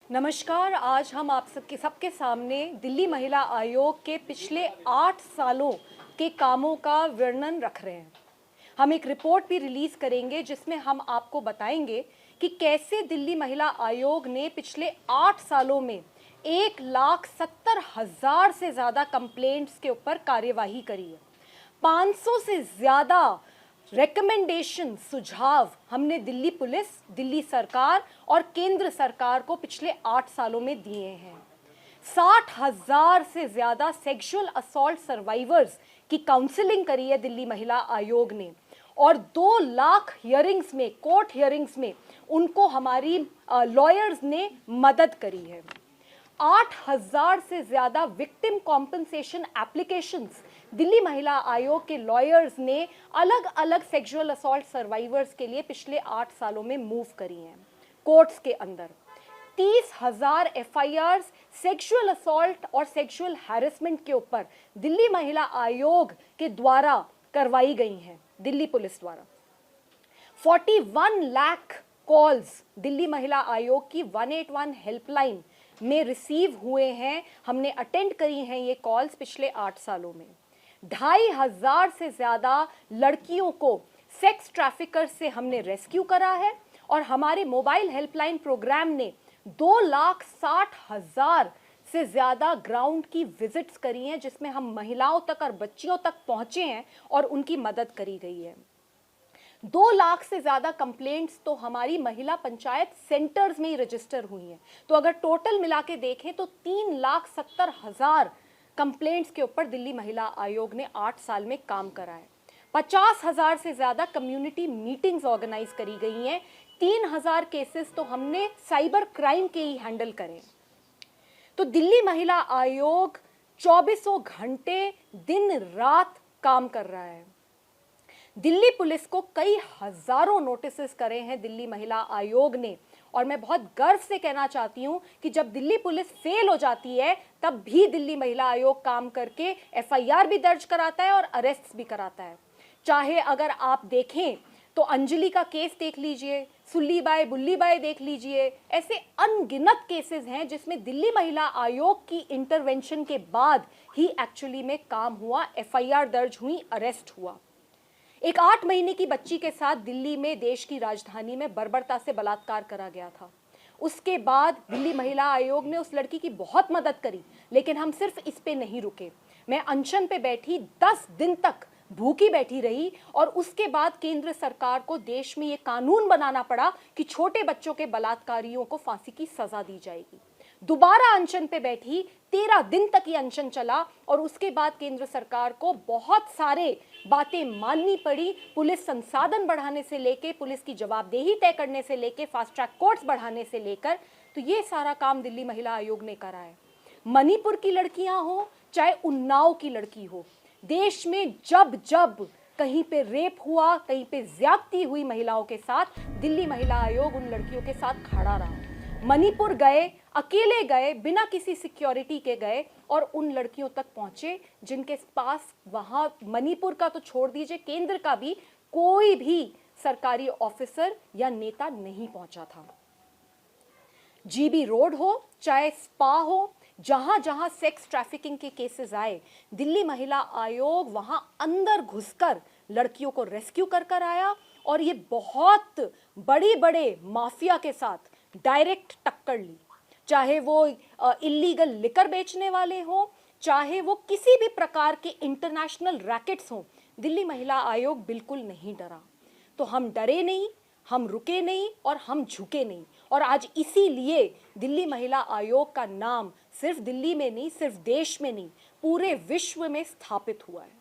नमस्कार। आज हम आप सबके सामने दिल्ली महिला आयोग के पिछले 8 सालों के कामों का वर्णन रख रहे हैं। हम एक रिपोर्ट भी रिलीज करेंगे जिसमें हम आपको बताएंगे कि कैसे दिल्ली महिला आयोग ने पिछले 8 सालों में 1,70,000 से ज़्यादा कंप्लेंट्स के ऊपर कार्यवाही करी है। 500 से ज़्यादा रिकमेंडेशन सुझाव हमने दिल्ली पुलिस, दिल्ली सरकार और केंद्र सरकार को पिछले 8 सालों में दिए हैं। 60,000 से ज़्यादा सेक्सुअल असॉल्ट सर्वाइवर्स की काउंसलिंग करी है दिल्ली महिला आयोग ने और 2 लाख हियरिंग्स में, कोर्ट हियरिंग्स में उनको हमारी लॉयर्स ने मदद करी है। 8,000 से ज़्यादा विक्टिम कॉम्पनसेशन एप्लीकेशंस दिल्ली महिला आयोग के लॉयर्स ने अलग अलग सेक्सुअल असॉल्ट सर्वाइवर्स के लिए पिछले 8 सालों में मूव करी हैं कोर्ट्स के अंदर। 30,000 एफआईआर सेक्सुअल असॉल्ट और सेक्सुअल हैरेसमेंट के ऊपर दिल्ली महिला आयोग के द्वारा करवाई गई हैं दिल्ली पुलिस द्वारा। 41 लाख कॉल्स दिल्ली महिला आयोग की 181 हेल्पलाइन में रिसीव हुए हैं। हमने अटेंड करी हैं ये कॉल्स पिछले 8 सालों में। 2,500 से ज्यादा लड़कियों को सेक्स ट्रैफिकर से हमने रेस्क्यू करा है और हमारे मोबाइल हेल्पलाइन प्रोग्राम ने 2,60,000 से ज्यादा ग्राउंड की विजिट्स करी हैं जिसमें हम महिलाओं तक और बच्चियों तक पहुंचे हैं और उनकी मदद करी गई है। 2 लाख से ज्यादा कंप्लेंट्स तो हमारी महिला पंचायत सेंटर्स में ही रजिस्टर हुई हैं। तो अगर टोटल मिला के देखें तो 3,70,000 कंप्लेंट्स के ऊपर दिल्ली महिला आयोग ने 8 साल में काम करा है। 50,000 से ज्यादा कम्युनिटी मीटिंग्स ऑर्गेनाइज करी गई हैं। 3,000 केसेस तो हमने साइबर क्राइम के ही हैंडल करे। तो दिल्ली महिला आयोग 24 घंटे दिन रात काम कर रहा है। दिल्ली पुलिस को कई हजारों नोटिसेस करे हैं दिल्ली महिला आयोग ने और मैं बहुत गर्व से कहना चाहती हूं कि जब दिल्ली पुलिस फेल हो जाती है तब भी दिल्ली महिला आयोग काम करके एफआईआर भी दर्ज कराता है और अरेस्ट भी कराता है। चाहे अगर आप देखें तो अंजलि का केस देख लीजिए, सुल्ली बाई बुल्ली बाई देख लीजिए, ऐसे अनगिनत केसेस हैं जिसमें दिल्ली महिला आयोग की इंटरवेंशन के बाद ही एक्चुअली में काम हुआ, एफआईआर दर्ज हुई, अरेस्ट हुआ। एक 8 महीने की बच्ची के साथ दिल्ली में, देश की राजधानी में बर्बरता से बलात्कार करा गया था। उसके बाद दिल्ली महिला आयोग ने उस लड़की की बहुत मदद करी, लेकिन हम सिर्फ इस पे नहीं रुके। मैं अनशन पे बैठी, 10 दिन तक भूखी बैठी रही और उसके बाद केंद्र सरकार को देश में ये कानून बनाना पड़ा कि छोटे बच्चों के बलात्कारियों को फांसी की सजा दी जाएगी। दोबारा अनशन पे बैठी, 13 दिन तक ये अनशन चला और उसके बाद केंद्र सरकार को बहुत सारे बातें माननी पड़ी। पुलिस संसाधन बढ़ाने से लेके, पुलिस की जवाबदेही तय करने से लेके, फास्ट ट्रैक कोर्ट्स बढ़ाने से लेकर, तो ये सारा काम दिल्ली महिला आयोग ने करा है। मणिपुर की लड़कियां हो चाहे उन्नाव की लड़की हो, देश में जब जब कहीं पे रेप हुआ, कहीं पे ज्यादती हुई महिलाओं के साथ, दिल्ली महिला आयोग उन लड़कियों के साथ खड़ा रहा। मणिपुर गए, अकेले गए, बिना किसी सिक्योरिटी के गए और उन लड़कियों तक पहुंचे जिनके पास वहां मणिपुर का तो छोड़ दीजिए, केंद्र का भी कोई भी सरकारी ऑफिसर या नेता नहीं पहुंचा था। जीबी रोड हो चाहे स्पा हो, जहां जहां सेक्स ट्रैफिकिंग के केसेस आए, दिल्ली महिला आयोग वहां अंदर घुसकर लड़कियों को रेस्क्यू कर आया और ये बहुत बड़े माफिया के साथ डायरेक्ट टक्कर ली। चाहे वो इलीगल लिकर बेचने वाले हो, चाहे वो किसी भी प्रकार के इंटरनेशनल रैकेट्स हो, दिल्ली महिला आयोग बिल्कुल नहीं डरा। तो हम डरे नहीं, हम रुके नहीं और हम झुके नहीं। और आज इसीलिए दिल्ली महिला आयोग का नाम सिर्फ दिल्ली में नहीं, सिर्फ देश में नहीं, पूरे विश्व में स्थापित हुआ है।